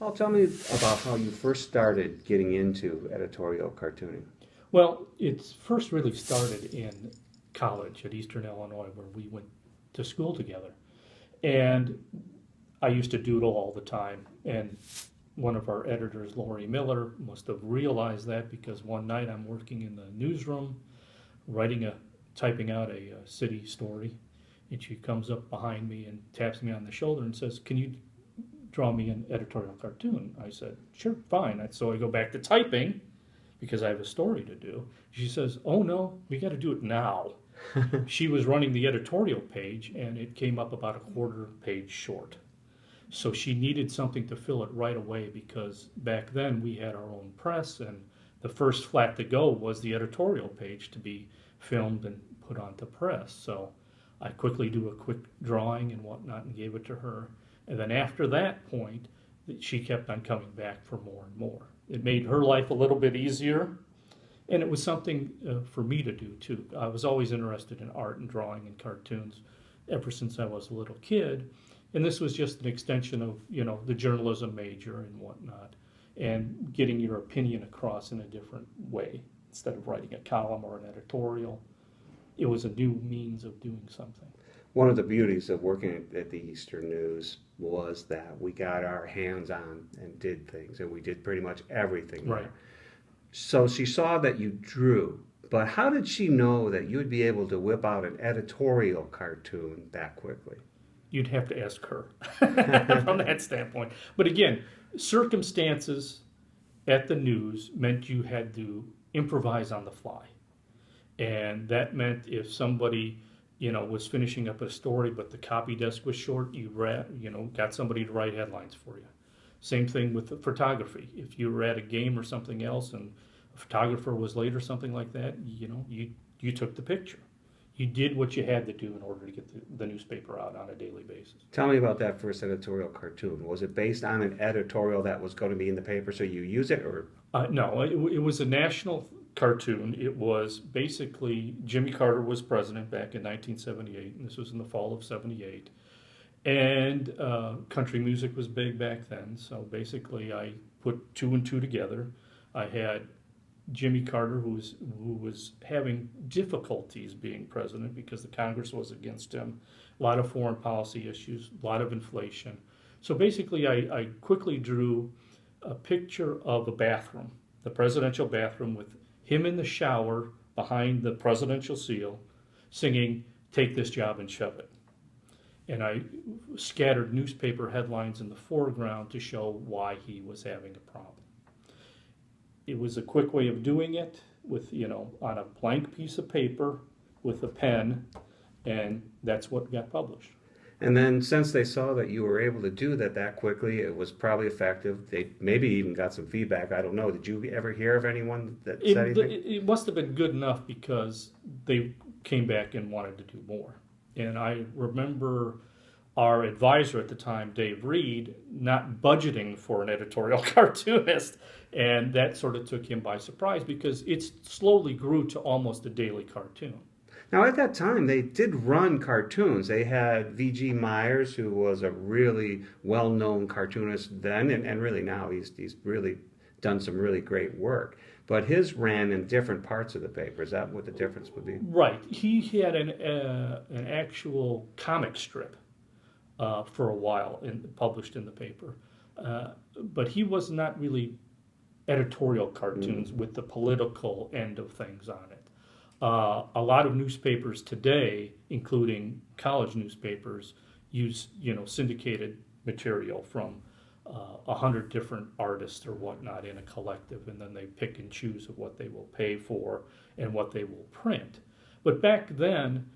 Paul, tell me about how you first started getting into editorial cartooning. Well, it first really started in college at Eastern Illinois, where we went to school together. And I used to doodle all the time. And one of our editors, Lori Miller, must have realized that because one night I'm working in the newsroom, typing out a city story, and she comes up behind me and taps me on the shoulder and says, "Can you draw me an editorial cartoon?" I said, "Sure, fine." So I go back to typing because I have a story to do. She says, "Oh no, we got to do it now." She was running the editorial page and it came up about a quarter page short. So she needed something to fill it right away because back then we had our own press and the first flat to go was the editorial page to be filmed and put onto press. So I quickly do a quick drawing and whatnot and gave it to her. And then after that point, she kept on coming back for more and more. It made her life a little bit easier, and it was something for me to do too. I was always interested in art and drawing and cartoons ever since I was a little kid, and this was just an extension of the journalism major and whatnot, and getting your opinion across in a different way instead of writing a column or an editorial. It was a new means of doing something. One of the beauties of working at the Eastern News was that we got our hands on and did things, and we did pretty much everything there. Right. So she saw that you drew, but how did she know that you would be able to whip out an editorial cartoon that quickly? You'd have to ask her from that standpoint. But again, circumstances at the news meant you had to improvise on the fly. And that meant if somebody, was finishing up a story, but the copy desk was short, you got somebody to write headlines for you. Same thing with the photography. If you were at a game or something else and a photographer was late or something like that, you took the picture. You did what you had to do in order to get the newspaper out on a daily basis. Tell me about that first editorial cartoon. Was it based on an editorial that was going to be in the paper, so you use it, or? No, it was a national cartoon. It was basically Jimmy Carter was president back in 1978, and this was in the fall of '78. And country music was big back then, so basically I put two and two together. I had Jimmy Carter, who was having difficulties being president because the Congress was against him, a lot of foreign policy issues, a lot of inflation. So basically I quickly drew a picture of a bathroom, the presidential bathroom, with him in the shower behind the presidential seal singing, "Take this job and shove it." And I scattered newspaper headlines in the foreground to show why he was having a problem. It was a quick way of doing it with, on a blank piece of paper with a pen, and that's what got published. And then since they saw that you were able to do that quickly, it was probably effective. They maybe even got some feedback. I don't know. Did you ever hear of anyone that said anything? It must have been good enough because they came back and wanted to do more. And I remember our advisor at the time, Dave Reed, not budgeting for an editorial cartoonist. And that sort of took him by surprise because it slowly grew to almost a daily cartoon. Now, at that time, they did run cartoons. They had V.G. Myers, who was a really well-known cartoonist then, and really now he's really done some really great work. But his ran in different parts of the paper. Is that what the difference would be? Right. He had an actual comic strip for a while published in the paper. But he was not really editorial cartoons with the political end of things on it. A lot of newspapers today, including college newspapers, use syndicated material from 100 different artists or whatnot in a collective, and then they pick and choose of what they will pay for and what they will print. But back then,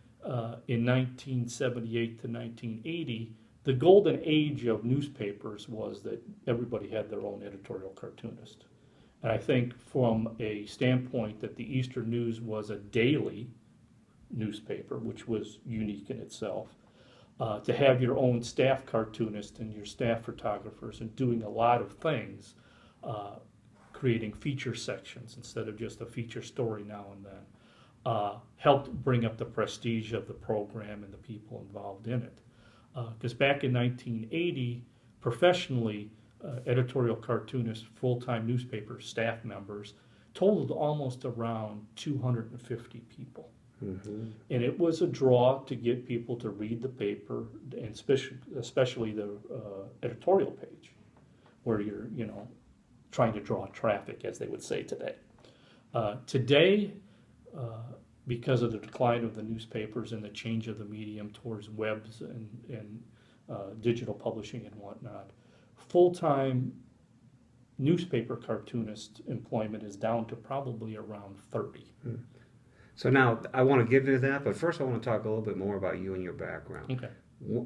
in 1978 to 1980, the golden age of newspapers was that everybody had their own editorial cartoonist. And I think from a standpoint that the Eastern News was a daily newspaper, which was unique in itself, to have your own staff cartoonist and your staff photographers and doing a lot of things, creating feature sections instead of just a feature story now and then, helped bring up the prestige of the program and the people involved in it. Because back in 1980, professionally, editorial cartoonist, full-time newspaper staff members, totaled almost around 250 people. Mm-hmm. And it was a draw to get people to read the paper, and especially the editorial page, where you're, trying to draw traffic, as they would say today. Today, because of the decline of the newspapers and the change of the medium towards webs and digital publishing and whatnot, full-time newspaper cartoonist employment is down to probably around 30. Mm. So now I want to get into that, but first I want to talk a little bit more about you and your background. Okay.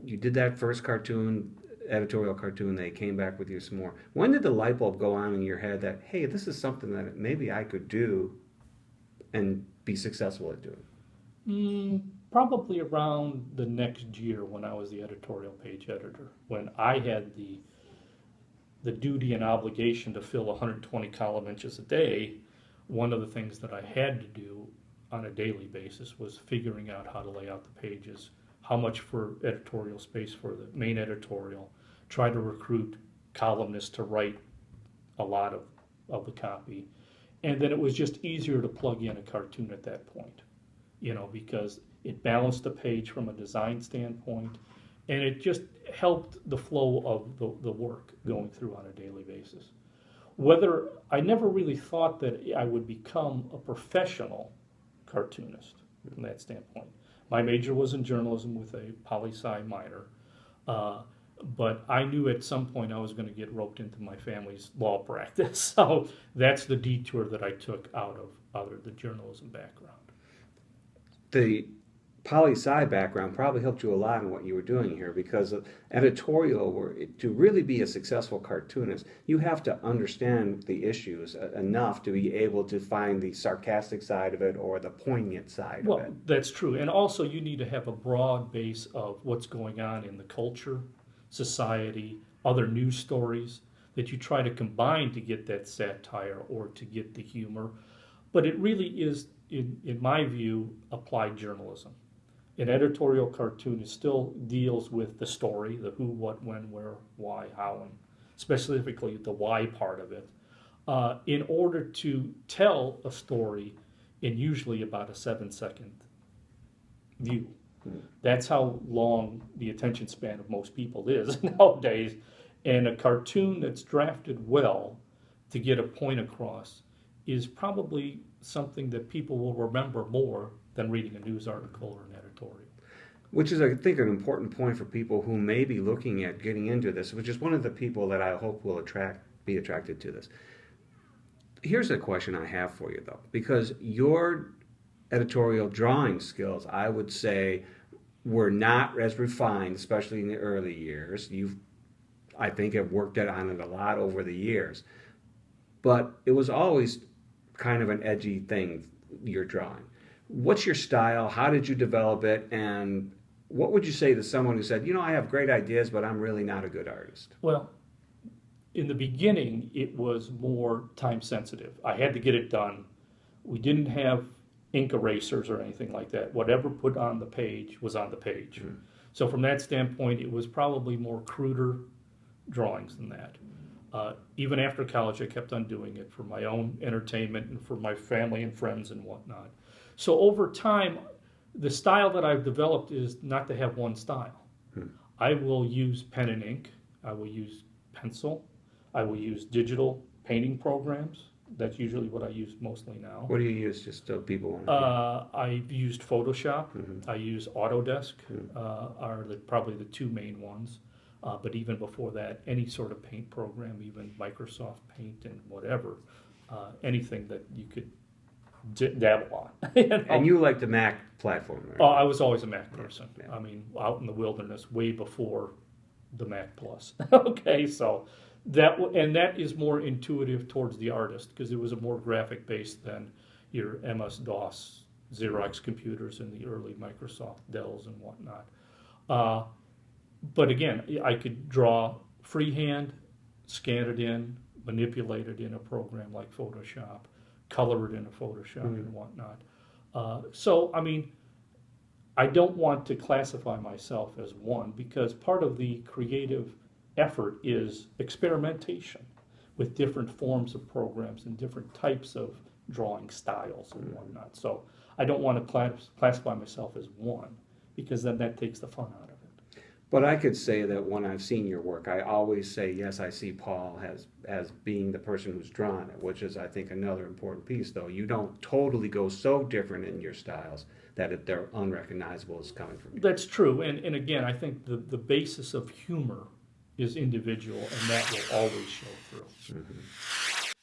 You did that first cartoon, editorial cartoon, they came back with you some more. When did the light bulb go on in your head that, hey, this is something that maybe I could do and be successful at doing? Probably around the next year, when I was the editorial page editor, when I had the duty and obligation to fill 120 column inches a day. One of the things that I had to do on a daily basis was figuring out how to lay out the pages, how much for editorial space for the main editorial, try to recruit columnists to write a lot of the copy. And then it was just easier to plug in a cartoon at that point, because it balanced the page from a design standpoint, and it just helped the flow of the work going through on a daily basis. I never really thought that I would become a professional cartoonist from that standpoint. My major was in journalism with a poli-sci minor, but I knew at some point I was going to get roped into my family's law practice. So that's the detour that I took out of the journalism background. The poli-sci background probably helped you a lot in what you were doing here, because editorial, to really be a successful cartoonist, you have to understand the issues enough to be able to find the sarcastic side of it or the poignant side of it. Well, that's true. And also you need to have a broad base of what's going on in the culture, society, other news stories that you try to combine to get that satire or to get the humor. But it really is, in my view, applied journalism. An editorial cartoonist still deals with the story, the who, what, when, where, why, how, and specifically the why part of it, in order to tell a story in usually about a 7-second view. That's how long the attention span of most people is nowadays. And a cartoon that's drafted well to get a point across is probably something that people will remember more than reading a news article or an editorial. Which is, I think, an important point for people who may be looking at getting into this, which is one of the people that I hope will be attracted to this. Here's a question I have for you, though, because your editorial drawing skills, I would say, were not as refined, especially in the early years. I think, have worked on it a lot over the years. But it was always kind of an edgy thing, your drawing. What's your style? How did you develop it? And what would you say to someone who said, I have great ideas, but I'm really not a good artist? Well, in the beginning, it was more time sensitive. I had to get it done. We didn't have ink erasers or anything like that. Whatever put on the page was on the page. Mm. So from that standpoint, it was probably more cruder drawings than that. Even after college, I kept on doing it for my own entertainment and for my family and friends and whatnot. So over time, the style that I've developed is not to have one style. I will use pen and ink. I will use pencil. I will use digital painting programs. That's usually what I use mostly now. What do you use, just so people want to I've used Photoshop. I use Autodesk, are probably the two main ones. But even before that, any sort of paint program, even Microsoft Paint and whatever, anything that you could dabble on. And you like the Mac platform, right? Oh, I was always a Mac person. Yeah. I mean, out in the wilderness, way before the Mac Plus. Okay, so that is more intuitive towards the artist, because it was a more graphic based than your MS-DOS Xerox computers and the early Microsoft Dells and whatnot. But again, I could draw freehand, scan it in, manipulate it in a program like Photoshop, color it in a Photoshop and whatnot. So, I mean, I don't want to classify myself as one, because part of the creative effort is experimentation with different forms of programs and different types of drawing styles and whatnot. So I don't want to classify myself as one, because then that takes the fun out of it. But I could say that when I've seen your work, I always say, yes, I see Paul as being the person who's drawn it, which is, I think, another important piece, though. You don't totally go so different in your styles that they're unrecognizable as coming from you. That's true. And again, I think the basis of humor is individual, and that will always show through. Mm-hmm.